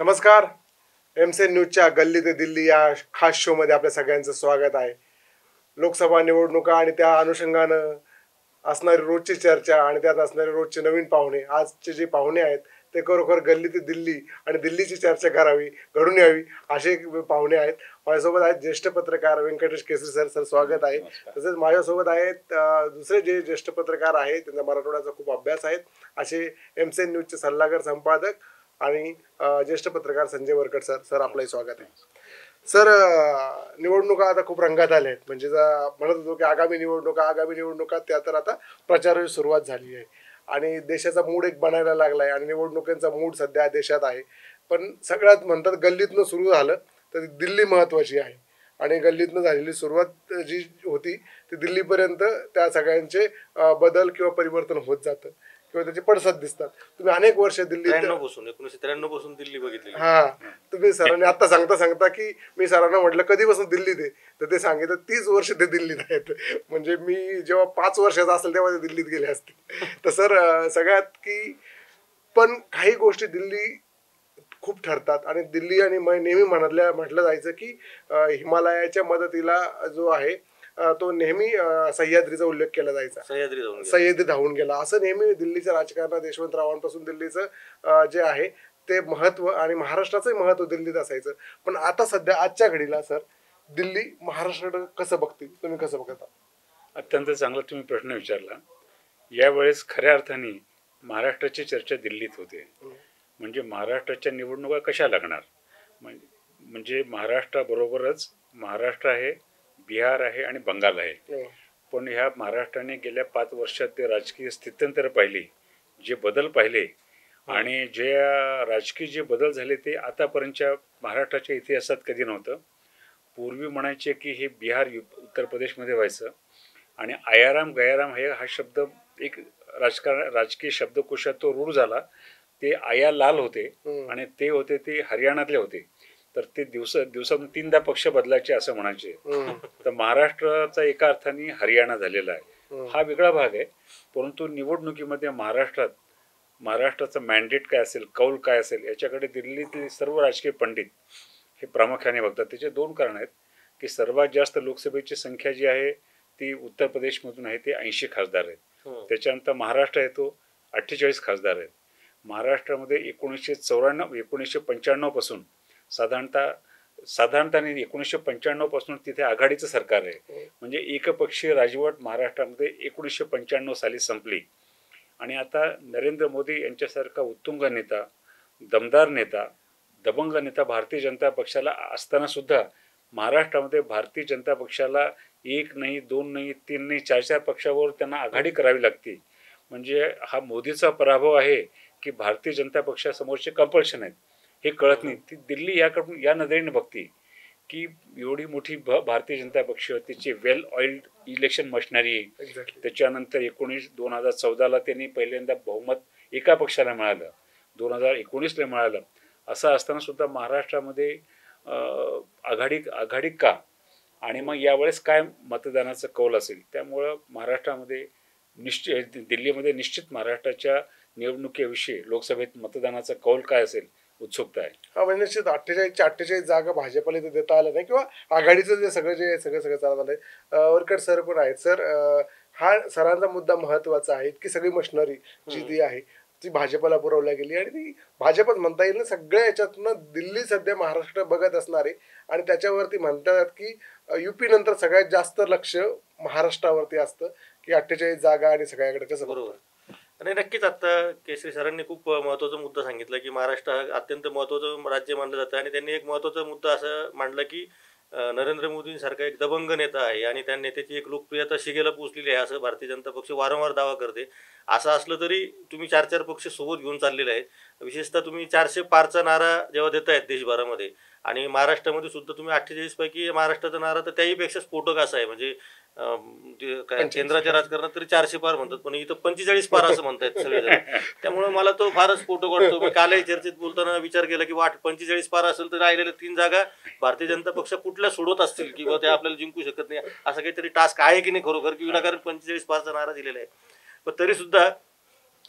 नमस्कार. एमसेन न्यूजच्या गल्ली ते दिल्ली या खास शो मध्ये आपल्या सगळ्यांचं स्वागत आहे. लोकसभा निवडणुका आणि त्या अनुषंगानं असणारी रोजची चर्चा आणि त्यात असणारे रोजचे नवीन पाहुणे, आजचे जे पाहुणे आहेत ते खरोखर गल्ली ते दिल्ली आणि दिल्लीची चर्चा करावी, घडून यावी असे पाहुणे आहेत. माझ्यासोबत आहेत ज्येष्ठ पत्रकार व्यंकटेश केसरी सर. सर स्वागत आहे. तसेच माझ्यासोबत आहेत दुसरे जे ज्येष्ठ पत्रकार आहेत, त्यांचा मराठवाड्याचा खूप अभ्यास आहेत, असे एमसेन न्यूजचे सल्लागार संपादक आणि ज्येष्ठ पत्रकार संजय वरकड सर. सर आपलंही स्वागत आहे. सर, निवडणुका आता खूप रंगात आल्या आहेत. म्हणजे म्हणत होतो की आगामी निवडणुका त्या तर आता प्रचाराची सुरुवात झाली आहे आणि देशाचा मूड एक बनायला लागलाय आणि निवडणुकांचा मूड सध्या देशात आहे. पण सगळ्यात म्हणतात गल्लीतनं सुरू झालं तर दिल्ली महत्वाची आहे आणि गल्लीतनं झालेली सुरुवात जी होती ती दिल्लीपर्यंत त्या सगळ्यांचे बदल किंवा परिवर्तन होत जातं किंवा त्याचे पडसाद दिसतात. तुम्ही अनेक वर्ष दिल्लीत 1993 पासून दिल्ली बघितली. हा, तुम्ही सरांनी आता सांगता की मी सरांना म्हटलं कधीपासून दिल्लीत आहे, तर ते सांगितलं 30 वर्ष ते दिल्लीत आहेत. म्हणजे मी जेव्हा 5 वर्षाचा असेल तेव्हा ते दिल्लीत गेले असते. तर सर, सगळ्यात की पण काही गोष्टी दिल्ली खूप ठरतात आणि दिल्ली आणि नेहमी म्हटलं जायचं की हिमालयाच्या मदतीला जो आहे तो नेहमी सह्याद्रीचा उल्लेख केला जायचा. सह्याद्री धावून गेला असं नेहमी दिल्लीच्या राजकारणात यशवंतरावांपासून दिल्लीचं जे आहे ते महत्व आणि महाराष्ट्राचंही महत्व दिल्लीत असायचं. पण आता सध्या आजच्या घडीला सर दिल्ली महाराष्ट्राकडे कसं बघते, तुम्ही कसं बघता? अत्यंत चांगला तुम्ही प्रश्न विचारला. यावेळेस खऱ्या अर्थाने महाराष्ट्राची चर्चा दिल्लीत होते. म्हणजे महाराष्ट्राच्या निवडणुका कशा लागणार, म्हणजे महाराष्ट्राबरोबरच महाराष्ट्र आहे, बिहार आहे आणि बंगाल आहे. पण ह्या महाराष्ट्राने गेल्या 5 वर्षात ते राजकीय स्थित्यंतर पाहिली, जे बदल पाहिले आणि जे राजकीय जे बदल झाले ते आतापर्यंतच्या महाराष्ट्राच्या इतिहासात कधी नव्हतं. पूर्वी म्हणायचे की हे बिहार उत्तर प्रदेशमध्ये व्हायचं आणि आयाराम गयाराम हे हा शब्द एक राजकीय शब्दकोशात तो रूढ झाला. ते आया लाल होते आणि ते होते ते हरियाणातले होते. तर ते दिवसातून 3दा पक्ष बदलायचे असं म्हणायचे. तर महाराष्ट्राचा एका अर्थाने हरियाणा झालेला आहे. हा वेगळा भाग आहे. परंतु निवडणुकीमध्ये महाराष्ट्राचा मॅन्डेट काय असेल, कौल काय असेल, याच्याकडे दिल्लीतील सर्व राजकीय पंडित हे प्रामुख्याने बघतात. त्याचे 2 कारण आहेत की सर्वात जास्त लोकसभेची संख्या जी आहे ती उत्तर प्रदेशमधून आहे, ते 80 खासदार आहेत. त्याच्यानंतर महाराष्ट्र येतो, 48 खासदार आहेत. महाराष्ट्रामध्ये 1995 पासून साधारणतः 1995 पासून तिथे आघाडीचं सरकार आहे. म्हणजे एकपक्षीय राजवट महाराष्ट्रामध्ये 1995 साली संपली आणि आता नरेंद्र मोदी यांच्यासारखा उत्तुंग नेता, दमदार नेता, दबंग नेता भारतीय जनता पक्षाला असताना सुद्धा महाराष्ट्रामध्ये भारतीय जनता पक्षाला 1 नाही, 2 नाही, 3 नाही, 4 पक्षावर त्यांना आघाडी करावी लागते. म्हणजे हा मोदीचा पराभव आहे की भारतीय जनता पक्षासमोरचे कंपल्शन आहेत हे कळत नाही. ती दिल्ली या नजरेने बघते की एवढी मोठी भारतीय जनता पक्ष, त्याची वेल ऑइल्ड इलेक्शन मशिनरी. त्याच्यानंतर 2014ला त्यांनी पहिल्यांदा बहुमत एका पक्षाला मिळालं, 2019ला मिळालं. असं असताना सुद्धा महाराष्ट्रामध्ये आघाडी का? आणि मग यावेळेस काय मतदानाचं कौल असेल. त्यामुळं महाराष्ट्रामध्ये दिल्लीमध्ये निश्चित महाराष्ट्राच्या निवडणुकीविषयी लोकसभेत मतदानाचा कौल काय असेल उत्सुकता आहे. हा, म्हणजे निश्चित 48 जागा भाजपला इथे देता आल्या नाही किंवा आघाडीचं जे सगळं चालत आलंय. वरकड सर पण आहेत. सर, हा सरांचा मुद्दा महत्वाचा आहे की सगळी मशिनरी जी ती आहे ती भाजपला पुरवल्या गेली आणि ती भाजपच म्हणता येईल ना. सगळ्या याच्यातनं दिल्ली सध्या महाराष्ट्र बघत असणार आहे आणि त्याच्यावरती म्हणतात की युपी नंतर सगळ्यात जास्त लक्ष महाराष्ट्रावरती असतं की 48 जागा आणि सगळ्याकडे कसं. बरोबर. आणि नक्कीच आता केसरी सरांनी खूप महत्त्वाचा मुद्दा सांगितला की महाराष्ट्र हा अत्यंत महत्त्वाचं राज्य मानलं जातं आणि त्यांनी एक महत्त्वाचा मुद्दा असं मांडला की नरेंद्र मोदींसारखा एक दबंग नेता आहे आणि त्या नेत्याची एक लोकप्रियता शिगेला पोचलेली आहे असं भारतीय जनता पक्ष वारंवार दावा करते. असं असलं तरी तुम्ही 4 पक्ष सोबत घेऊन चाललेले आहेत. विशेषतः तुम्ही 400 पारचा नारा जेव्हा देतायत देशभरामध्ये आणि महाराष्ट्रामध्ये सुद्धा तुम्ही 48 पैकी महाराष्ट्राचा नारा तर त्याहीपेक्षा स्फोटक असा आहे. म्हणजे केंद्राच्या राजकारणात तरी 400 पार म्हणतात, पण इथं 45 पार असं म्हणतायत सगळेजण. त्यामुळे मला तो फारच स्फोटक वाटतो. मी कालही चर्चेत बोलताना विचार केला की 45 पार असेल तर राहिलेल्या 3 जागा भारतीय जनता पक्ष कुठल्या सोडत असतील किंवा ते आपल्याला जिंकू शकत नाही असं काहीतरी टास्क आहे की नाही खरोखर, की विनाकारण 45 पारचा नारा दिलेला आहे. पण तरी सुद्धा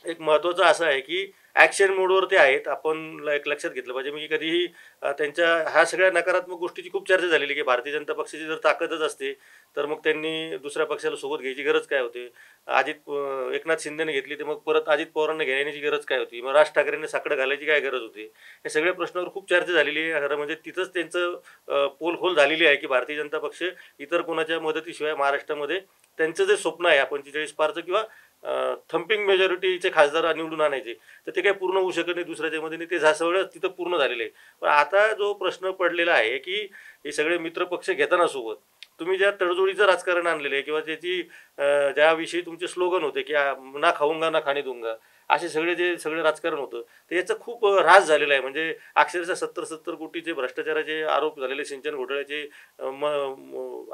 एक महत्त्वाचं असं आहे की ॲक्शन मोडवर ते आहेत. आपण एक लक्षात घेतलं पाहिजे. मी कधीही त्यांच्या ह्या सगळ्या नकारात्मक गोष्टीची खूप चर्चा झालेली की भारतीय जनता पक्षाची जर ताकदच असते तर मग त्यांनी दुसऱ्या पक्षाला सोबत घ्यायची गरज काय होती. एकनाथ शिंदेने घेतली तर मग परत अजित पवारांना घेण्याची गरज काय होती. मग राज ठाकरेंनी साकडं घालायची काय गरज होती. या सगळ्या प्रश्नावर खूप चर्चा झालेली आहे. खरं म्हणजे तिथंच त्यांचं पोलखोल झालेली आहे की भारतीय जनता पक्ष इतर कोणाच्या मदतीशिवाय महाराष्ट्रामध्ये त्यांचं जे स्वप्न आहे 45 पारचं किंवा थम्पिंग मेजॉरिटीचे खासदार निवडून आणायचे तर ते काही पूर्ण होऊ शकत नाही दुसऱ्याच्या मदतीने. ते सगळं तिथं पूर्ण झालेलं आहे. पण आता जो प्रश्न पडलेला आहे की हे सगळे मित्रपक्ष घेताना सोबत तुम्ही ज्या तडजोडीचं राजकारण आणलेलं आहे किंवा त्याची ज्याविषयी तुमचे स्लोगन होते की ना खाऊंगा ना खाणे दूंगा असे सगळे राजकारण होतं तर याचा खूप ऱ्हास झालेला आहे. म्हणजे अक्षरशः 70 कोटीचे भ्रष्टाचाराचे आरोप झालेले सिंचन घोटाळ्याचे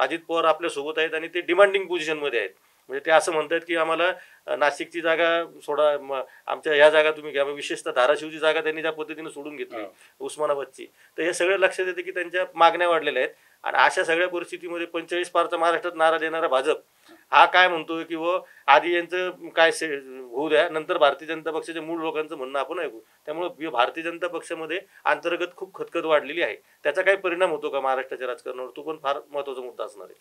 अजित पवार आपल्यासोबत आहेत आणि ते डिमांडिंग पोझिशनमध्ये आहेत. म्हणजे ते असं म्हणतात की आम्हाला नाशिकची जागा सोडा, आमच्या ह्या जागा तुम्ही घ्या. विशेषतः धाराशिवची जागा त्यांनी ज्या पद्धतीने सोडून घेतली उस्मानाबादची तर हे सगळं लक्षात येतं की त्यांच्या मागण्या वाढलेल्या आहेत. आणि अशा सगळ्या परिस्थितीमध्ये 45 पारचा महाराष्ट्रात नारा देणारा भाजप हा काय म्हणतोय की आधी यांचं काय होऊ द्या नंतर भारतीय जनता पक्षाच्या मूळ लोकांचं म्हणणं आपण ऐकू. त्यामुळे भारतीय जनता पक्षामध्ये अंतर्गत खूप खतखत वाढलेली आहे. त्याचा काही परिणाम होतो का महाराष्ट्राच्या राजकारणावर तो पण फार महत्त्वाचा मुद्दा असणार आहे.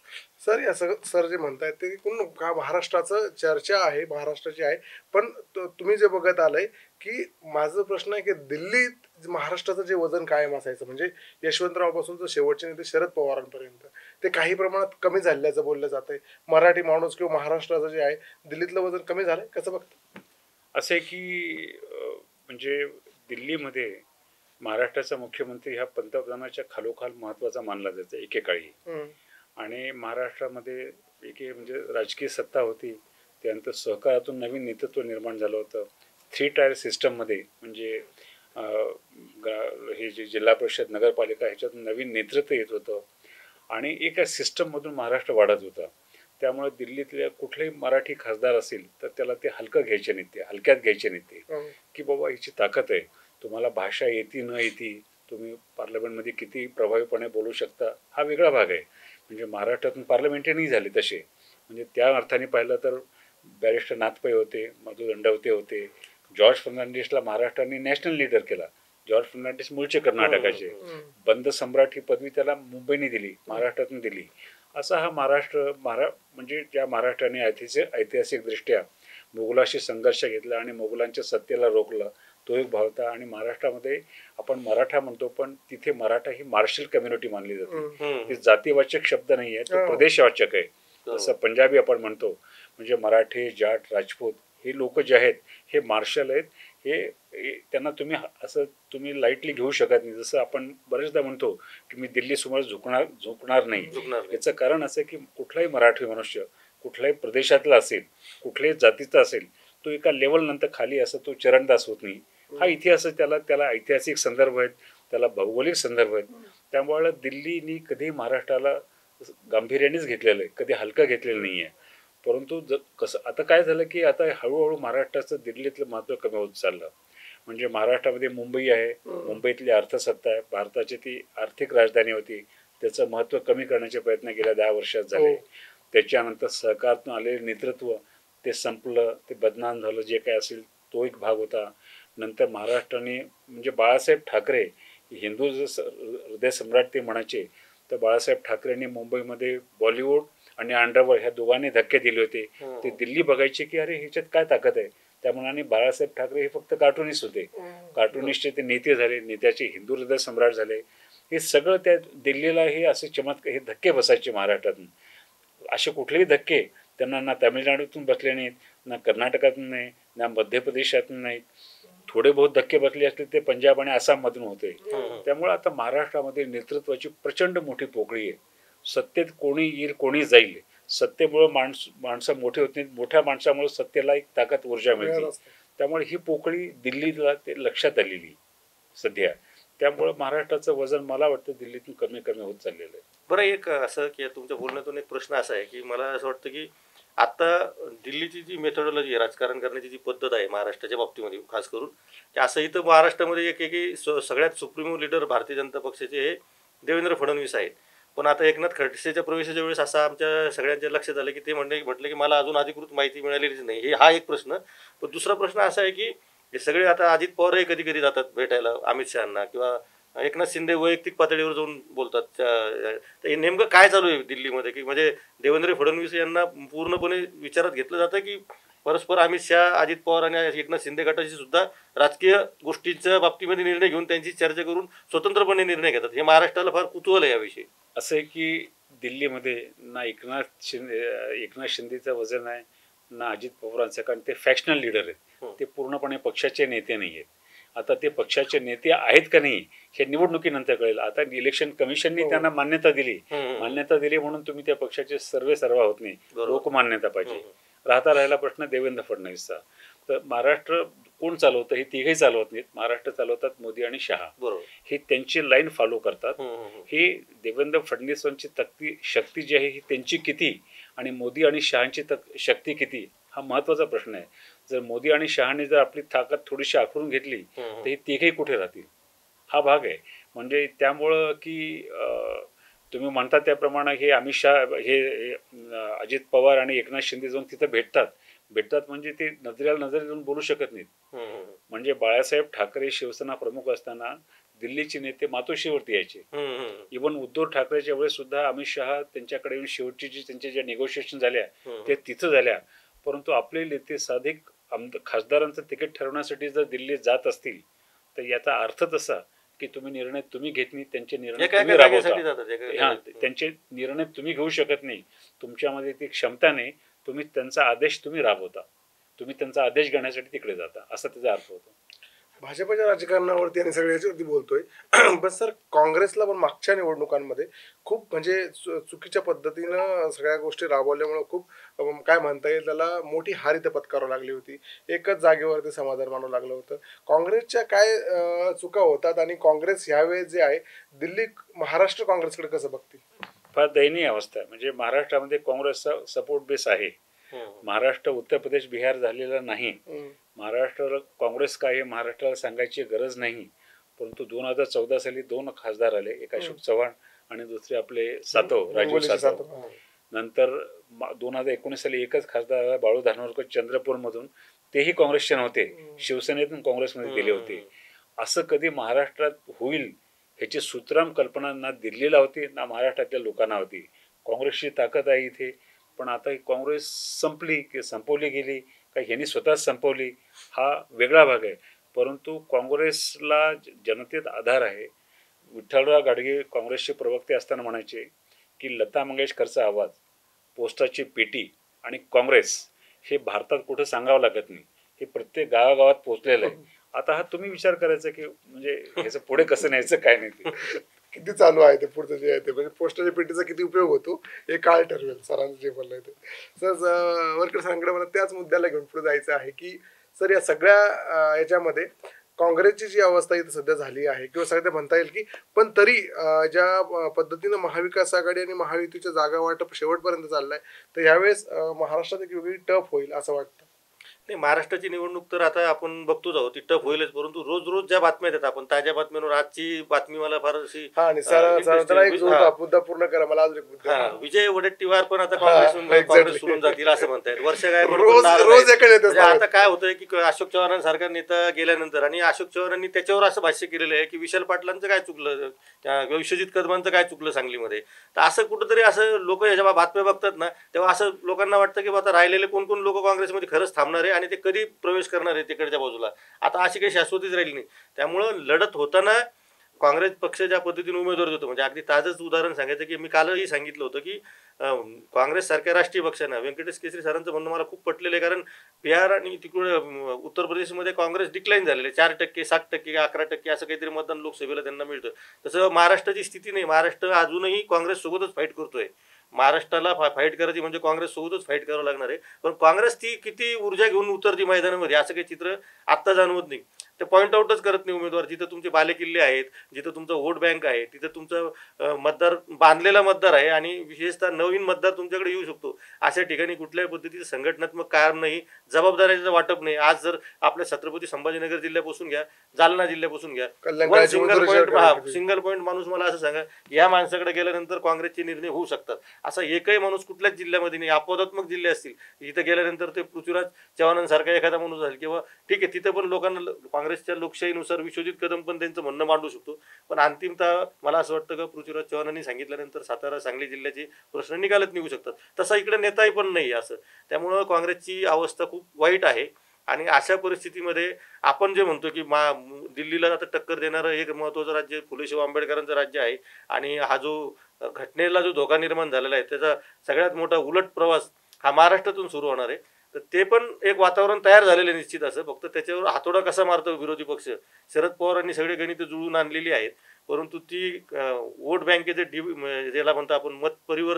सर या सर जे म्हणतायत ते कोण का महाराष्ट्राचं चर्चा आहे महाराष्ट्राची आहे. पण तुम्ही जे बघत आलंय की माझा प्रश्न आहे की दिल्लीत महाराष्ट्राचं जे वजन कायम असायचं म्हणजे यशवंतराव पासून तर शेवटचे नेते शरद पवारांपर्यंत ते काही प्रमाणात कमी झाल्याचं बोललं जातंय. मराठी माणूस किंवा महाराष्ट्राचं जे आहे दिल्लीतलं वजन कमी झालंय कसं बघतं. असं आहे की म्हणजे दिल्लीमध्ये महाराष्ट्राचा मुख्यमंत्री हा पंतप्रधानाच्या खालोखाल महत्त्वाचा मानला जायचा एकेकाळी. आणि महाराष्ट्रामध्ये म्हणजे राजकीय सत्ता होती त्यानंतर सहकारातून नवीन नेतृत्व निर्माण झालं होतं. 3 टायर सिस्टममध्ये म्हणजे हे जे जिल्हा परिषद नगरपालिका ह्याच्यातून नवीन नेतृत्व येत होतं आणि एका सिस्टममधून महाराष्ट्र वाढत होता. त्यामुळे दिल्लीतल्या कुठलेही मराठी खासदार असेल तर त्याला ते हलक्यात घ्यायचे नेते की बाबा हिची ताकद आहे, तुम्हाला भाषा येती न येती, तुम्ही पार्लमेंटमध्ये किती प्रभावीपणे बोलू शकता हा वेगळा भाग आहे. म्हणजे महाराष्ट्रातून पार्लमेंटरी झाले तसे म्हणजे त्या अर्थाने पाहिलं तर बॅरिस्टर नाथपै होते, मधु दंडवते होते. जॉर्ज फर्नांडिसला महाराष्ट्राने नॅशनल लीडर केला. जॉर्ज फर्नांडिस मूळचे कर्नाटकाचे. बंद सम्राट ही पदवी त्याला मुंबईने दिली, महाराष्ट्रातून दिली. असा हा म्हणजे ज्या महाराष्ट्राने ऐतिहासिकदृष्ट्या मोगलाशी संघर्ष घेतला आणि मोगलांच्या सत्तेला रोखलं तो एक भाव होता. आणि महाराष्ट्रामध्ये आपण मराठा म्हणतो पण तिथे मराठा ही मार्शल कम्युनिटी मानली जाते. ती जातीवाचक शब्द नाही आहे, तो प्रदेशवाचक आहे. जसं पंजाबी आपण म्हणतो म्हणजे मराठी, जाट, राजपूत हे लोक जे आहेत हे मार्शल आहेत. हे त्यांना तुम्ही लाईटली घेऊ शकत नाही. जसं आपण बरेचदा म्हणतो की मी दिल्लीसमोर झुकणार नाही. याचं कारण असं की कुठलाही मराठी मनुष्य कुठल्याही प्रदेशातला असेल, कुठल्याही जातीचा असेल, तो एका लेवल नंतर खाली असं तो चरणदास होत नाही. हा इतिहास त्याला ऐतिहासिक संदर्भ आहेत, त्याला भौगोलिक संदर्भ आहेत. त्यामुळे दिल्लीनी कधी महाराष्ट्राला गांभीर्यानेच घेतलेलं आहे, कधी हलकं घेतलेलं नाही आहे. परंतु कसं आता काय झालं की आता हळूहळू महाराष्ट्राचं दिल्लीतलं महत्त्व कमी होत चाललं. म्हणजे महाराष्ट्रामध्ये मुंबई आहे, मुंबईतली अर्थसत्ता आहे, भारताची ती आर्थिक राजधानी होती, त्याचं महत्त्व कमी करण्याचे प्रयत्न गेल्या 10 वर्षात झाले. त्याच्यानंतर सहकारातून आलेले नेतृत्व ते संपलं, ते बदनाम झालं, जे काय असेल तो एक भाग होता. नंतर महाराष्ट्राने म्हणजे बाळासाहेब ठाकरे हिंदू हृदय सम्राट ते म्हणायचे तर बाळासाहेब ठाकरेंनी मुंबईमध्ये बॉलिवूड आणि अंडरवर्ल्ड ह्या दोघांनी धक्के दिले होते. ते दिल्ली बघायचे की अरे ह्याच्यात काय ताकद आहे. त्यामुळे बाळासाहेब ठाकरे हे फक्त कार्टुनिस्ट होते, कार्टुनिस्टचे ते नेते झाले, नेत्याचे हिंदू हृदय सम्राट झाले. हे सगळं त्या दिल्लीला हे असे चमत्कार, हे धक्के बसायचे महाराष्ट्रातून. असे कुठलेही धक्के त्यांना ना तामिळनाडूतून बसले नाहीत, ना कर्नाटकातून नाही, ना मध्य प्रदेशातून नाहीत. थोडे बहुत धक्के बसले असले ते पंजाब आणि आसाममधून होते. त्यामुळे आता महाराष्ट्रामध्ये नेतृत्वाची प्रचंड मोठी पोकळी आहे. सत्तेत कोणी येईल कोणी जाईल, सत्तेमुळे माणसं मोठे होत नाहीत, मोठ्या माणसामुळे सत्तेला एक ताकद ऊर्जा मिळते. त्यामुळे ही पोकळी दिल्लीला ते लक्षात आलेली सध्या. त्यामुळे महाराष्ट्राचं वजन मला वाटतं दिल्लीतून कमी कमी होत चाललेलं आहे. बरं, एक असं की तुमच्या बोलण्यातून एक प्रश्न असा आहे की मला असं वाटतं की आता दिल्लीची जी मेथोडॉलॉजी राजकारण करण्याची जी पद्धत आहे महाराष्ट्राच्या बाबतीमध्ये खास करून की असं इथं महाराष्ट्रामध्ये एक की सगळ्यात सुप्रीमो लीडर भारतीय जनता पक्षाचे हे देवेंद्र फडणवीस आहेत. पण आता एकनाथ खडसेच्या प्रवेशाच्या वेळेस असं आमच्या सगळ्यांच्या लक्षात आलं की ते म्हटलं की मला अजून अधिकृत माहिती मिळालेलीच नाही. हा एक प्रश्न. पण दुसरा प्रश्न असा आहे की हे सगळे आता अजित पवारही कधी कधी जातात भेटायला अमित शहाना, किंवा एकनाथ शिंदे वैयक्तिक पातळीवर जाऊन बोलतात. तर हे नेमकं काय चालू आहे दिल्लीमध्ये, की म्हणजे देवेंद्र फडणवीस यांना पूर्णपणे विचारात घेतलं जातं, की परस्पर अमित शहा, अजित पवार आणि एकनाथ शिंदे गटाशी सुद्धा राजकीय गोष्टींच्या बाबतीमध्ये निर्णय घेऊन त्यांची चर्चा करून स्वतंत्रपणे निर्णय घेतात. हे महाराष्ट्राला फार कुतूहल आहे याविषयी. असं आहे की दिल्लीमध्ये ना एकनाथ शिंदेचं वजन आहे ना अजित पवारांचं, कारण ते फॅक्शनल लीडर आहेत, ते पूर्णपणे पक्षाचे नेते नाही आहेत. आता ते पक्षाचे नेते आहेत का नाही हे निवडणुकीनंतर कळेल. आता इलेक्शन कमिशनने त्यांना मान्यता दिली म्हणून तुम्ही त्या पक्षाचे सर्व होत नाही, लोकमान्यता पाहिजे. राहिला प्रश्न देवेंद्र फडणवीसचा. तर महाराष्ट्र कोण चालवतं? हे तिघही चालवत नाहीत. महाराष्ट्र चालवतात मोदी आणि शहा. हे त्यांची लाईन फॉलो करतात. ही देवेंद्र फडणवीसांची शक्ती जी आहे ही त्यांची किती आणि मोदी आणि शहांची शक्ती किती, हा महत्वाचा प्रश्न आहे. जर मोदी आणि शहाने जर आपली ताकद थोडीशी आखडून घेतली तर हे तिघही कुठे राहतील, हा भाग आहे. म्हणजे त्यामुळं की तुम्ही म्हणता त्याप्रमाणे हे अमित शहा, हे अजित पवार आणि एकनाथ शिंदे जाऊन तिथं भेटतात म्हणजे ते नजरेला नजर देऊन बोलू शकत नाहीत. म्हणजे बाळासाहेब ठाकरे शिवसेना प्रमुख असताना दिल्लीचे नेते मातोश्रीवरती यायचे. इव्हन उद्धव ठाकरेच्या वेळेस सुद्धा अमित शहा त्यांच्याकडे येऊन शेवटची जी त्यांच्या ज्या निगोशिएशन झाल्या त्या तिथं झाल्या. परंतु आपले नेते साधिक खासदारांचं तिकीट ठरवण्यासाठी जर दिल्लीत जात असतील तर याचा अर्थ तसा की निर्णय तुम्ही घेत नाही, त्यांचे निर्णय तुम्ही राबवता. त्यांचे निर्णय तुम्ही घेऊ शकत नाही, तुमच्यामध्ये ती क्षमता नाही, तुम्ही त्यांचा आदेश राबवता, तुम्ही त्यांचा आदेश घेण्यासाठी तिकडे जाता, असा त्याचा अर्थ होतो. भाजपच्या राजकारणावरती आणि सगळ्या याच्यावरती बोलतोय, पण सर काँग्रेसला पण मागच्या निवडणुकांमध्ये खूप म्हणजे चुकीच्या पद्धतीनं सगळ्या गोष्टी राबवल्यामुळे खूप काय म्हणता येईल त्याला मोठी हार इथं पत्करावी लागली होती. एकच जागेवरती समाधान मानावं लागलं होतं. काँग्रेसच्या काय चुका होतात आणि काँग्रेस ह्यावेळेस जे आहे दिल्ली महाराष्ट्र काँग्रेसकडे कसं बघते? फार दयनीय अवस्था आहे. म्हणजे महाराष्ट्रामध्ये काँग्रेसचा सपोर्ट बेस आहे. महाराष्ट्र उत्तर प्रदेश बिहार झालेला नाही. महाराष्ट्राला काँग्रेस काय हे महाराष्ट्राला सांगायची गरज नाही. परंतु 2014 साली 2 खासदार आले, एक अशोक चव्हाण आणि दुसरे आपले राजीव सातव. नंतर 2019 साली एकच खासदार आला, बाळू धानोरकर चंद्रपूरमधून, तेही काँग्रेसचे नव्हते, शिवसेनेतून काँग्रेसमध्ये गेले होते. असं कधी महाराष्ट्रात होईल ह्याची सूत्रम कल्पना ना दिल्लीला होती ना महाराष्ट्रातल्या लोकांना होती. काँग्रेसची ताकद आहे इथे, पण आता ही काँग्रेस संपवली गेली का ह्यांनी स्वतःच संपवली हा वेगळा भाग आहे. परंतु काँग्रेसला जनतेत आधार आहे. विठ्ठलराव गाडगे काँग्रेसचे प्रवक्ते असताना म्हणायचे की लता मंगेशकरचा आवाज, पोस्टाची पेटी आणि काँग्रेस हे भारतात कुठं सांगावं लागत नाही, हे प्रत्येक गावागावात पोहोचलेलं आहे. आता हा तुम्ही विचार करायचा की म्हणजे ह्याचं पुढे कसं न्यायचं काय नाही, ते किती चालू आहे ते पुढचं जे आहे ते, म्हणजे पोस्टाच्या पेटीचा किती उपयोग होतो हे काळ ठरवेल. सरांचं जे बोललं आहे ते. सर वरकर सरांकडे मला त्याच मुद्द्याला घेऊन पुढे जायचं आहे की सर या सगळ्या याच्यामध्ये काँग्रेसची जी अवस्था इथं सध्या झाली आहे किंवा सध्या म्हणता येईल की, पण तरी ज्या पद्धतीनं महाविकास आघाडी आणि महायुतीच्या जागा वाटप शेवटपर्यंत चाललाय तर यावेळेस महाराष्ट्रात एक वेगळी टफ होईल असं वाटतं. नाही, महाराष्ट्राची निवडणूक तर आता आपण बघतोच आहोत, ती टफ होईलच. परंतु रोज रोज ज्या बातम्या येतात, आपण ताज्या बातम्यांवर आजची बातमी मला फार अशी मुद्दा पूर्ण करा मला विजय वडेट्टीवार पण आता काँग्रेस सोडून जातील असं म्हणतायत. वर्ष आता काय होतंय की अशोक चव्हाणांसारखा नेता गेल्यानंतर, आणि अशोक चव्हाणांनी त्याच्यावर असं भाष्य केलेलं आहे की विशाल पाटलांचं काय चुकलं, विश्वजित कदमांचं काय चुकलं सांगलीमध्ये. तर असं कुठंतरी असं लोक जेव्हा बातम्या बघतात ना तेव्हा असं लोकांना वाटतं की आता राहिलेले कोण कोण लोक काँग्रेसमध्ये खरंच थांबणार आहे आणि ते कधी प्रवेश करणार आहे तिकडच्या बाजूला. आता अशी काही शाश्वतीच राहिली नाही. त्यामुळं लढत होताना काँग्रेस पक्ष ज्या पद्धतीने उमेदवार देतो, म्हणजे अगदी ताजंच उदाहरण सांगायचं की मी कालही सांगितलं होतं की काँग्रेस सारख्या राष्ट्रीय पक्षांना व्यंकटेश केसरी सरांचं म्हणणं मला खूप पटलेलं आहे. कारण बिहार आणि तिकडे उत्तर प्रदेशमध्ये काँग्रेस डिक्लाईन झालेले 4%, 7%, 11% असं काहीतरी मतदान लोकसभेला त्यांना मिळतं. तसं महाराष्ट्राची स्थिती नाही. महाराष्ट्र अजूनही काँग्रेस सोबतच फाईट करतोय. महाराष्ट्राला फाईट करायची म्हणजे काँग्रेस सोबतच फाईट करावं लागणार आहे. पण काँग्रेस ती किती ऊर्जा घेऊन उतरती मैदानामध्ये असं काही चित्र आत्ता जाणवत नाही. ते पॉईंट आउटच करत नाही उमेदवार. जिथं तुमचे बालेकिल्ले आहेत, जिथं तुमचं वोट बँक आहे, तिथं तुमचं मतदार बांधलेला मतदार आहे आणि विशेषतः नवीन मतदार तुमच्याकडे येऊ शकतो अशा ठिकाणी कुठल्याही पद्धतीचं संघटनात्मक काम नाही, जबाबदारीचं वाटप नाही. आज जर आपल्या छत्रपती संभाजीनगर जिल्ह्यापासून घ्या, जालना जिल्ह्यापासून घ्या, सिंगल पॉईंट माणूस मला असं सांगा या माणसाकडे गेल्यानंतर काँग्रेसचे निर्णय होऊ शकतात. असा एकही माणूस कुठल्याच जिल्ह्यामध्ये नाही. अपवादात्मक जिल्हे असतील इथं गेल्यानंतर ते पृथ्वीराज चव्हाणांसारखा एखादा माणूस झाला किंवा ठीक आहे तिथं पण लोकांना काँग्रेसच्या लोकशाहीनुसार विश्वजित कदम पण त्यांचं म्हणणं मांडू शकतो, पण अंतिमतः मला असं वाटतं की पृथ्वीराज चव्हाणांनी सांगितल्यानंतर सातारा सांगली जिल्ह्याचे प्रश्न निकालत निघू शकतात. तसा इकडे नेताही पण नाही असं. त्यामुळं काँग्रेसची अवस्था खूप वाईट आहे. आणि अशा परिस्थितीमध्ये आपण जे म्हणतो की दिल्लीला आता टक्कर देणारं एक महत्त्वाचं राज्य फुले शाहू आंबेडकरांचं राज्य आहे आणि हा जो घटनेला जो धोका निर्माण झालेला आहे त्याचा सगळ्यात मोठा उलट प्रवास हा महाराष्ट्रातून सुरू होणार आहे. तर ते पण एक वातावरण तयार झालेलं आहे निश्चित. असं फक्त त्याच्यावर हातोडा कसा मारतो विरोधी पक्ष. शरद पवारांनी सगळे गणित जुळून आणलेली आहेत, परंतु ती वोट बँकेचे ज्याला म्हणतो आपण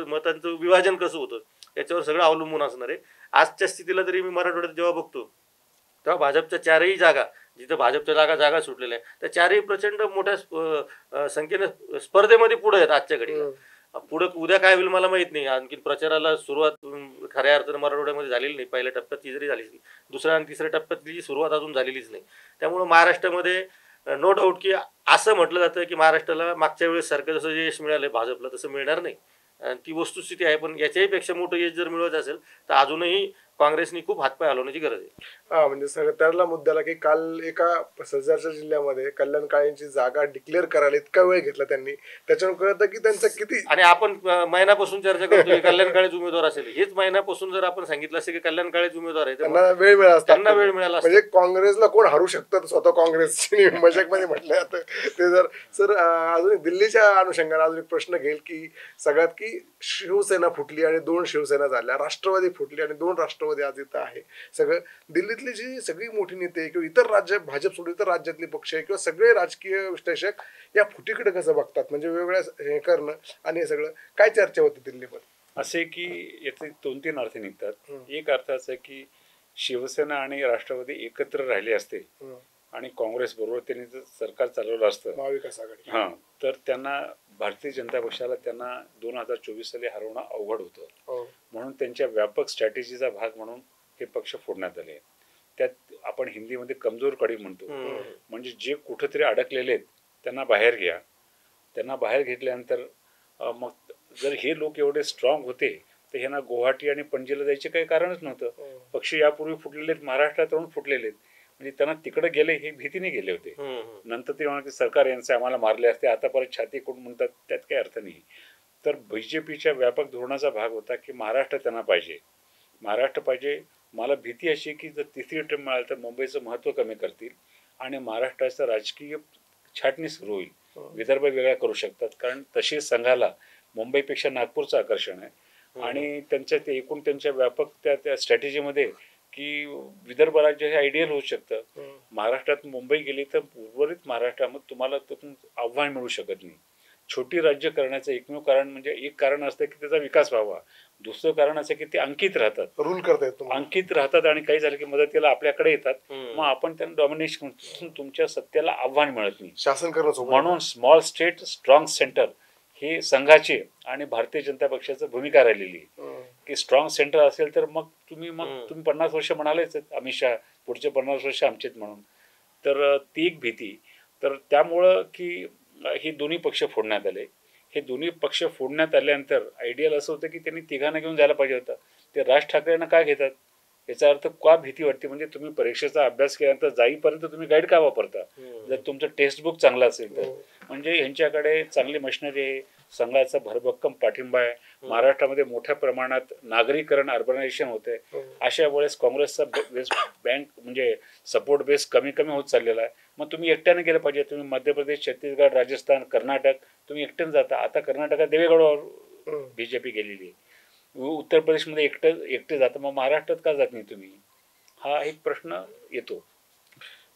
मतांचं विभाजन कसं होतं याच्यावर सगळं अवलंबून असणार आहे. आजच्या स्थितीला तरी मी मराठवाड्यात जेव्हा बघतो तेव्हा भाजपच्या चारही जागा जिथं भाजपच्या जागा सुटलेल्या आहेत त्या चारही प्रचंड मोठ्या संख्येनं स्पर्धेमध्ये पुढे आहेत आजच्या घडीला. पुढं उद्या काय होईल मला माहित नाही. आणखी प्रचाराला सुरुवात खऱ्या अर्थानं मराठवाड्यामध्ये झालेली नाही. पहिल्या टप्प्यात ती जरी झाली, दुसऱ्या आणि तिसऱ्या टप्प्यातली सुरुवात अजून झालेलीच नाही. त्यामुळं महाराष्ट्रामध्ये नो डाऊट की असं म्हटलं जातं की महाराष्ट्राला मागच्या वेळेस सारखं जसं यश मिळालं भाजपला तसं मिळणार नाही. ती वस्तुस्थिती आहे. पण याच्याही पेक्षा मोठं यश जर मिळवायचं असेल तर अजूनही काँग्रेसनी खूप हातपाय हलवण्याची गरज आहे. हा म्हणजे सगळं त्याला मुद्द्याला की काल एका सज्जरच्या जिल्ह्यामध्ये कल्याण काळेंची जागा डिक्लेअर करायला इतका वेळ घेतला त्यांनी. त्याच्यावर कळतं की त्यांचं किती. आणि आपण महिन्यापासून चर्चा करतो कल्याण काळेच उमेदवार असेल. हेच महिन्यापासून जर आपण सांगितलं असेल की कल्याण काळेच उमेदवार आहे त्यांना वेळ मिळाला असता. त्यांना वेळ मिळाला म्हणजे काँग्रेसला कोण हरू शकतं स्वतः काँग्रेसची मजाकमध्ये म्हटलं जातं ते. जर सर अजून दिल्लीच्या अनुषंगाने अजून एक प्रश्न घेईल की सगळ्यात की शिवसेना फुटली आणि 2 शिवसेना झाल्या, राष्ट्रवादी फुटली आणि 2 राष्ट्रवादी आज इथं आहे. सगळं दिल्लीतली जी सगळी मोठी नेते किंवा इतर राज्य भाजप सोडून इतर राज्यातले पक्ष किंवा सगळे राजकीय विश्लेषक या फुटीकडे कसं बघतात, म्हणजे वेगवेगळ्या हे करणं आणि हे सगळं काय चर्चा होती दिल्लीमध्ये? असे की याचे 2-3 अर्थ निघतात. एक अर्थ असं की शिवसेना आणि राष्ट्रवादी एकत्र राहिले असते आणि काँग्रेस बरोबर त्यांनी जर सरकार चालवलं असतं महाविकास आघाडी तर त्यांना भारतीय जनता पक्षाला त्यांना 2024 साली हरवणं अवघड होतं. म्हणून त्यांच्या व्यापक स्ट्रॅटेजीचा भाग म्हणून हे पक्ष फोडण्यात आले. त्यात आपण हिंदीमध्ये कमजोर कडी म्हणतो. म्हणजे जे कुठेतरी अडकलेले आहेत त्यांना बाहेर घ्या. त्यांना बाहेर घेतल्यानंतर मग जर हे लोक एवढे स्ट्रॉंग होते तर ह्यांना गुवाहाटी आणि पणजीला जायचे काही कारणच नव्हतं. पक्ष यापूर्वी फुटलेले आहेत, महाराष्ट्रात राहून फुटलेले आहेत. म्हणजे त्यांना तिकडे गेले हे भीतीने गेले होते. नंतर ते म्हणाले की सरकार यांचे आम्हाला मारले असते, आता परत छाती कोण म्हणतात, त्यात काही अर्थ नाही. तर बीजेपीच्या व्यापक धोरणाचा भाग होता की महाराष्ट्र त्यांना पाहिजे, महाराष्ट्र पाहिजे. मला भीती अशी की जर तिसरी टर्म मिळाली तर मुंबईचं महत्त्व कमी करतील आणि महाराष्ट्राचं राजकीय छाटणी सुरू होईल. विदर्भ वेगळा करू शकतात, कारण तशी संघाला मुंबईपेक्षा नागपूरचं आकर्षण आहे आणि त्यांच्या ते एकूण त्यांच्या व्यापक त्या स्ट्रॅटेजीमध्ये की विदर्भ राज्य हे आयडियल होऊ शकतं. महाराष्ट्रात मुंबई गेली तर उर्वरित महाराष्ट्रामध्ये तुम्हाला त्यातून आव्हान मिळू शकत नाही. छोटी राज्य करण्याचं एकमेव कारण म्हणजे एक कारण असतं की त्याचा विकास व्हावा, दुसरं कारण असं की ते अंकित राहतात, रूल करतात, अंकित राहतात आणि काही झालं की मदतीला आपल्याकडे येतात. मग आपण त्यांना डॉमिनेशन तुमच्या सत्तेला आव्हान मिळत नाही. शासन करणं म्हणून स्मॉल स्टेट स्ट्रॉंग सेंटर हे संघाची आणि भारतीय जनता पक्षाची भूमिका राहिलेली की स्ट्रॉंग सेंटर असेल तर मग तुम्ही 50 वर्ष म्हणालेच अमित शहा पुढचे 50 वर्ष आमचेच म्हणून. तर ती एक भीती. तर त्यामुळं की हे दोन्ही पक्ष फोडण्यात आले. हे दोन्ही पक्ष फोडण्यात आल्यानंतर आयडियल असं होतं की त्यांनी तिघांना घेऊन जायला पाहिजे होतं. ते राज ठाकरेंना काय घेतात याचा अर्थ का भीती वाटते. म्हणजे तुम्ही परीक्षेचा अभ्यास केल्यानंतर जाईपर्यंत तुम्ही गाईड का वापरता जर तुमचं टेक्स्ट बुक चांगलं असेल तर. म्हणजे यांच्याकडे चांगली मशिनरी आहे, संघाचा भरभक्कम पाठिंबा आहे, महाराष्ट्रामध्ये मोठ्या प्रमाणात नागरीकरण अर्बनायझेशन होते. अशा वेळेस काँग्रेसचा बँक म्हणजे सपोर्ट बेस कमी कमी होत चाललेला आहे. मग तुम्ही एकट्याने गेलं पाहिजे. तुम्ही मध्य प्रदेश, छत्तीसगड, राजस्थान, कर्नाटक तुम्ही एकट्याने जाता. आता कर्नाटकात देवेगौडवर बीजेपी गेलेली आहे, उत्तर प्रदेशमध्ये एकटे जातं. मग महाराष्ट्रात का जात नाही तुम्ही, हा एक प्रश्न येतो.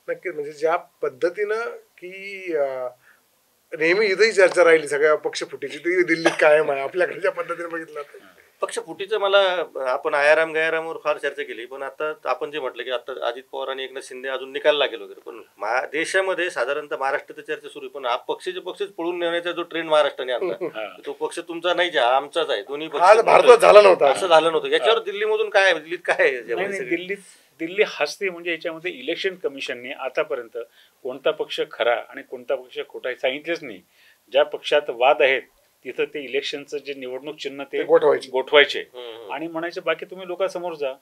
नक्कीच. म्हणजे ज्या पद्धतीनं की नेहमी इथंही चर्चा राहिली सगळ्या पक्षफुटीची ती दिल्लीत कायम आहे आपल्याकडे ज्या पद्धतीने बघितलं. पक्षफुटीचं मला आपण आयाराम गयारामवर फार चर्चा केली, पण आता आपण जे म्हटलं की आता अजित पवार आणि एकनाथ शिंदे अजून निकाल लागेल वगैरे, पण देशामध्ये साधारणतः महाराष्ट्रात चर्चा सुरू आहे. पण हा पक्षच पळून नेण्याचा जो ट्रेंड महाराष्ट्राने आणला तो पक्ष तुमचा नाही, आमचाच आहे. दोन्ही पक्ष भारतात झाला नव्हता, असं झालं नव्हतं. याच्यावर दिल्लीमधून काय, दिल्लीत काय दिल्ली हसते. म्हणजे याच्यामध्ये इलेक्शन कमिशनने आतापर्यंत कोणता पक्ष खरा आणि कोणता पक्ष खोटा हे सांगितलेच नाही. ज्या पक्षात वाद आहेत तिथं ते इलेक्शनचं जे निवडणूक चिन्ह ते ते गोठवायचे. आणि म्हणायचे बाकी तुम्ही लोकांसमोर जा.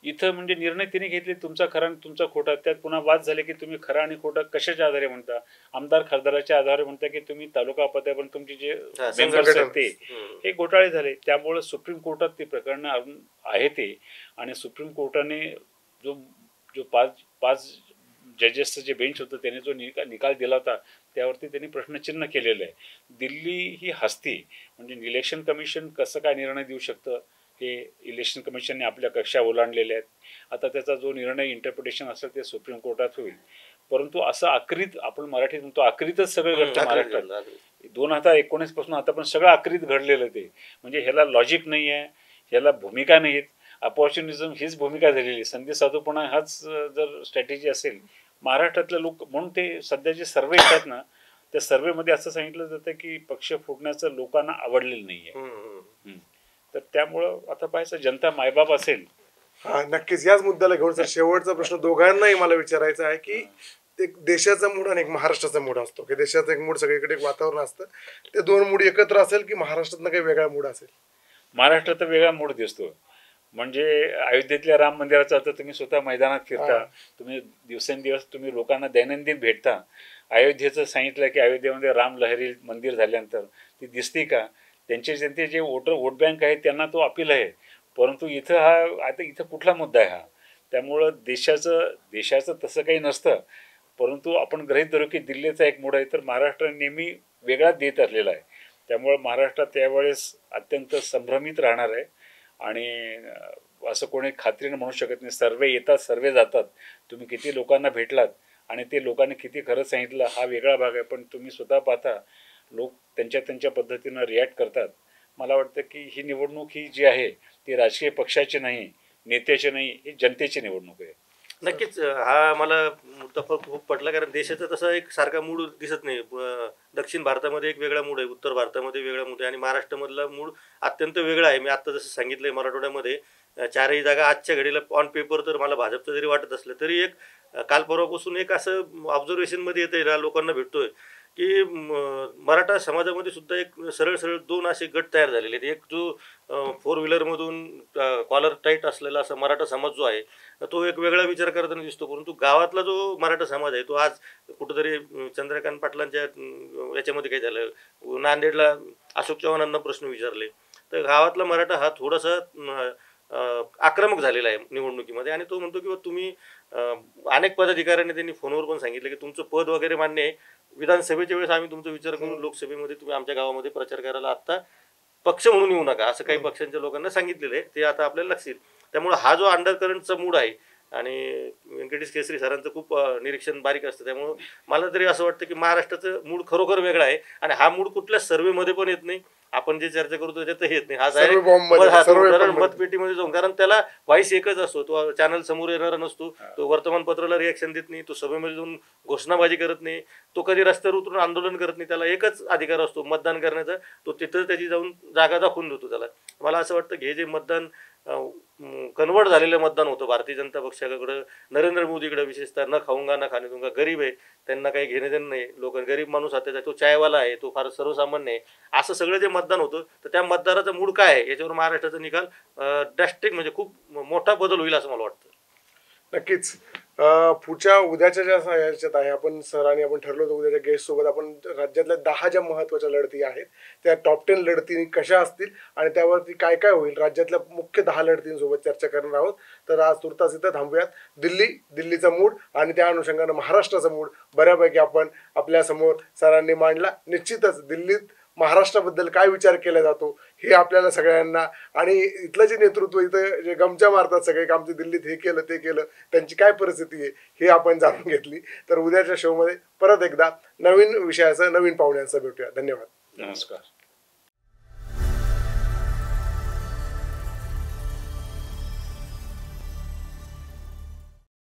इथं म्हणजे निर्णय तिने घेतले, तुमचा खरा आणि तुमचा खोटा. त्यात पुन्हा वाद झाले की तुम्ही खरा आणि खोटा कशाच्या आधारे म्हणता. आमदार खासदाराच्या आधारे म्हणता की तुम्ही तालुका पातळीवर तुमचे जे मेंबर्स आहेत ते हे घोटाळे झाले. त्यामुळे सुप्रीम कोर्टात ती प्रकरणं अजून आहे ते. आणि सुप्रीम कोर्टाने जो जो पाच जजेसचं जे बेंच होतं त्याने जो निकाल दिला होता त्यावरती त्यांनी प्रश्नचिन्ह केलेलं आहे. दिल्ली ही हस्ती म्हणजे इलेक्शन कमिशन कसं काय निर्णय देऊ शकतं हे इलेक्शन कमिशनने आपल्या कक्षा ओलांडलेल्या आहेत. आता त्याचा जो निर्णय इंटरप्रिटेशन असेल ते सुप्रीम कोर्टात होईल. परंतु असं आक्रीत आपण मराठीत म्हणतो आक्रीतच सगळं घडतं महाराष्ट्रात. 2019 पासून आता पण सगळं आक्रीत घडलेलं ते. म्हणजे ह्याला लॉजिक नाही आहे, ह्याला भूमिका नाहीत. अपॉर्च्युनिझम हीच भूमिका झालेली. संधी साधूपणा हाच जर स्ट्रॅटेजी असेल महाराष्ट्रातले लोक. म्हणून ते सध्या जे सर्वे येतात ना त्या सर्वेमध्ये असं सांगितलं जातं की पक्ष फोडण्याचं लोकांना आवडलेलं नाही आहे. तर त्यामुळं आता पाहायचं जनता मायबाप असेल. हा नक्कीच याच मुद्द्याला घेऊन सर शेवटचा प्रश्न दोघांनाही मला विचारायचा आहे की एक देशाचा मूड आणि एक महाराष्ट्राचा मूड असतो की देशाचा एक मूड सगळीकडे एक वातावरण असतं. ते दोन मूड एकत्र असेल की महाराष्ट्रातनं काही वेगळा मूड असेल. महाराष्ट्रात वेगळा मूड दिसतो. म्हणजे अयोध्येतल्या राम मंदिराचा आता तुम्ही स्वतः मैदानात फिरता, तुम्ही दिवसेंदिवस तुम्ही लोकांना दैनंदिन भेटता. अयोध्येचं सांगितलं की अयोध्येमध्ये राम लहरी मंदिर झाल्यानंतर ती दिसते का. त्यांचे जे वोट बँक आहे त्यांना तो अपील आहे. परंतु इथं आता इथं कुठला मुद्दा आहे हा. त्यामुळं देशाचं तसं काही नसतं. परंतु आपण गृहीत धरू की दिल्लीचा एक मूड आहे तर महाराष्ट्र नेहमी वेगळा देत असलेला आहे. त्यामुळे महाराष्ट्रात त्यावेळेस अत्यंत संभ्रमित राहणार आहे. आणि असं कोणी खात्रीने म्हणू शकत नाही. सर्वे येतात सर्वे जातात. तुम्ही किती लोकांना भेटलात आणि ते लोकांनी किती खरं सांगितलं हा वेगळा भाग आहे. पण तुम्ही स्वतः पाहता लोक त्यांच्या पद्धतीनं रिॲक्ट करतात. मला वाटतं की ही निवडणूक ही जी आहे ती राजकीय पक्षाची नाही, नेत्याची नाही, ही जनतेची निवडणूक आहे. नक्कीच हा मला मुद्दा खूप पटला. कारण देशाचा तसा एक सारखा मूड दिसत नाही. दक्षिण भारतामध्ये एक वेगळा मूड आहे, उत्तर भारतामध्ये वेगळा मूड आहे आणि महाराष्ट्रामधला मूड अत्यंत वेगळा आहे. मी आत्ता जसं सांगितलंय मराठवाड्यामध्ये 4ही जागा आजच्या घडीला ऑन पेपर तर मला भाजपचं जरी वाटत असलं तरी एक काल परवापासून एक असं ऑब्झर्वेशनमध्ये येतं आहे, लोकांना भेटतोय की मराठा समाजामध्ये सुद्धा एक सरळ दोन असे गट तयार झालेले आहेत. एक जो 4 व्हीलरमधून कॉलर टाईट असलेला असा मराठा समाज जो आहे तो एक वेगळा विचार करताना दिसतो. परंतु गावातला जो मराठा समाज आहे तो आज कुठंतरी चंद्रकांत पाटलांच्या याच्यामध्ये काय झालं, नांदेडला अशोक चव्हाणांना प्रश्न विचारले तर गावातला मराठा हा थोडासा आक्रमक झालेला आहे निवडणुकीमध्ये. आणि तो म्हणतो की तुम्ही अनेक पदाधिकाऱ्यांनी त्यांनी फोनवर पण सांगितलं की तुमचं पद वगैरे मान्य आहे, विधानसभेच्या वेळेस आम्ही तुमचा विचार करून लोकसभेमध्ये तुम्ही आमच्या गावामध्ये प्रचार करायला आत्ता पक्ष म्हणून येऊ नका असं काही पक्षांच्या लोकांना सांगितलेलं आहे. ते आता आपल्याला लक्षात येईल. त्यामुळे हा जो अंडरकरंटचा मूड आहे आणि व्यंकटेश केसरी सरांचं खूप निरीक्षण बारीक असतं. त्यामुळं मला तरी असं वाटतं की महाराष्ट्राचं मूड खरोखर वेगळा आहे आणि हा मूड कुठल्या सर्वेमध्ये पण येत नाही. आपण जे चर्चा करतो त्याच्यात येत नाही. हा मतपेटीमध्ये जाऊन, कारण त्याला व्हाईस एकच असतो. तो चॅनल समोर येणारा नसतो, तो वर्तमानपत्राला रिॲक्शन देत नाही, तो सभेमध्ये जाऊन घोषणाबाजी करत नाही, तो कधी रस्त्यावर उतरून आंदोलन करत नाही. त्याला एकच अधिकार असतो मतदान करण्याचा. तो तिथं त्याची जाऊन जागा दाखवून देतो त्याला. मला असं वाटतं की हे जे मतदान कन्वर्ट झालेलं मतदान होतं भारतीय जनता पक्षाकडं, नरेंद्र मोदीकडे विशेषतः न खाऊंगा न खाणे दूंगा, गरीब आहे त्यांना काही घेणे देणं नाही, लोक गरीब माणूस आहे तो चायवाला आहे, तो फार सर्वसामान्य आहे, असं सगळं जे मतदान होतं तर त्या मतदाराचा मूड काय आहे याच्यावर महाराष्ट्राचा निकाल ड्रॅस्टिक म्हणजे खूप मोठा बदल होईल असं मला वाटतं. नक्कीच पुढच्या उद्याच्या ज्या याच्यात आहे आपण आपण ठरलो होतं उद्याच्या गेस्ट सोबत आपण राज्यातल्या 10 ज्या महत्त्वाच्या लढती आहेत त्या टॉप 10 लढती कशा असतील आणि त्यावरती काय काय होईल राज्यातल्या मुख्य 10 लढतींसोबत चर्चा करणार आहोत. तर आज तुर्तास इथं थांबूयात. दिल्लीचा मूड आणि त्या अनुषंगानं महाराष्ट्राचा मूड बऱ्यापैकी आपण आपल्यासमोर सरांनी मांडला. निश्चितच दिल्लीत महाराष्ट्राबद्दल काय विचार केला जातो हे आपल्याला सगळ्यांना आणि इथलं जे नेतृत्व इथं जे गमच्या मारतात सगळे आमचे दिल्लीत हे केलं ते केलं त्यांची काय परिस्थिती आहे हे आपण जाणून घेतली. तर उद्याच्या शोमध्ये परत एकदा नवीन विषयाचं नवीन पाहुण्यांचं भेटूया. धन्यवाद. नमस्कार.